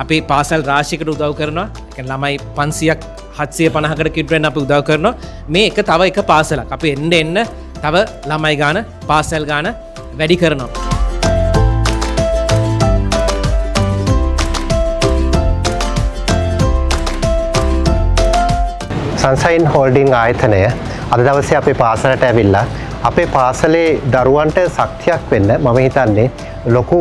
අපි පාසල් රාශියකට උදව් කරනවා. ඒ කියන්නේ ළමයි 500ක් 750කට කිට්ටුවෙන් අපි උදව් කරනවා. මේ එක තව එක පාසලක්. අපි එන්න තව ළමයි ගාන පාසල් ගාන වැඩි කරනවා. සන්සයින් හෝල්ඩිං ආයතනය අද දවසේ අපේ පාසලට ඇවිල්ලා අපේ පාසලේ දරුවන්ට ශක්තියක් වෙන්න මම හිතන්නේ ලොකු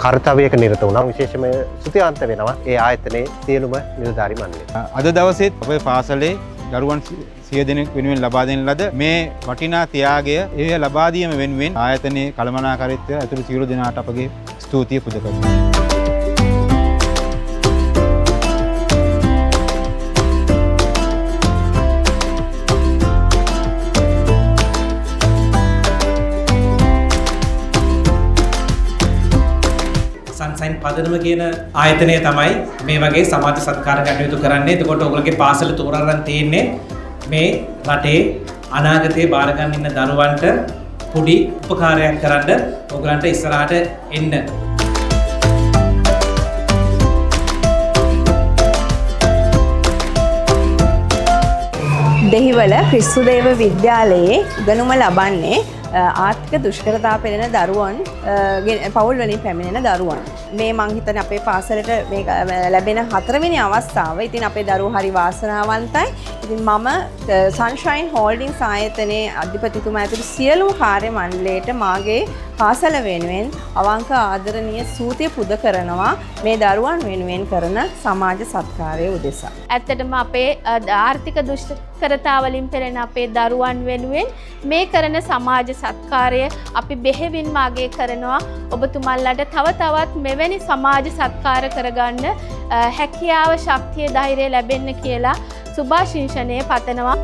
කාර්යයක නිරත වුණා. විශේෂම ස්තුතිවන්ත වෙනවා ඒ ආයතනයේ සියලුම නිලධාරි මණ්ඩලය. අද දවසේත් අපේ පාසලේ දරුවන් 100 දෙනෙක් වෙනුවෙන් ලබා දෙන ලද මේ වටිනා ත්‍යාගය එය ලබා දීම වෙනුවෙන් ආයතනයේ කළමනාකාරීත්වය ඇතුළු සියලු දෙනාට අපගේ ස්තුතිය පුද කරනවා. සන්සයින් පදනම කියන ආයතනය තමයි මේ වගේ සමාජ සත්කාර කටයුතු කරන්නේ. එතකොට ඔයගොල්ලෝගේ පාසල තෝරාගෙන තියෙන්නේ මේ රටේ අනාගතේ බාර ගන්න ඉන්න දරුවන්ට පොඩි උපකාරයක් කරන්න ඔයගලන්ට ඉස්සරහට එන්න. දෙහිවල ක්‍රිස්තුදේව විද්‍යාලයේ ඉගෙනුම ලබන්නේ ආර්ථික දුෂ්කරතා පෙළෙන දරුවන් පවුල් වලින් පැමිණෙන දරුවන්. මේ මං හිතන්නේ අපේ පාසලට මේ ලැබෙන 4වෙනි අවස්ථාව. ඉතින් අපේ දරුවෝ හරි වාසනාවන්තයි. ඉතින් මම සන්ෂයින් හෝල්ඩින්ග්ස් ආයතනයේ අධිපතිතුමා ඇතුළු සියලුම කාර්ය මණ්ඩලයට මාගේ පාසල වෙනුවෙන් අවංක ආදරණීය ස්තුතිය පුද කරනවා මේ දරුවන් වෙනුවෙන් කරන සමාජ සත්කාරය උදෙසා. ඇත්තටම අපේ ආර්ථික දුෂ්කරතා වලින් පෙළෙන අපේ දරුවන් වෙනුවෙන් මේ කරන සමාජ සත්කාරය අපි බෙහෙවින්ම අගය කරනවා. ඔබතුමන්ලට තව තවත් මෙවැනි සමාජ සත්කාර කරගන්න හැකියාව ශක්තිය ධෛර්යය ලැබෙන්න කියලා සුභාශිංසනය පතනවා.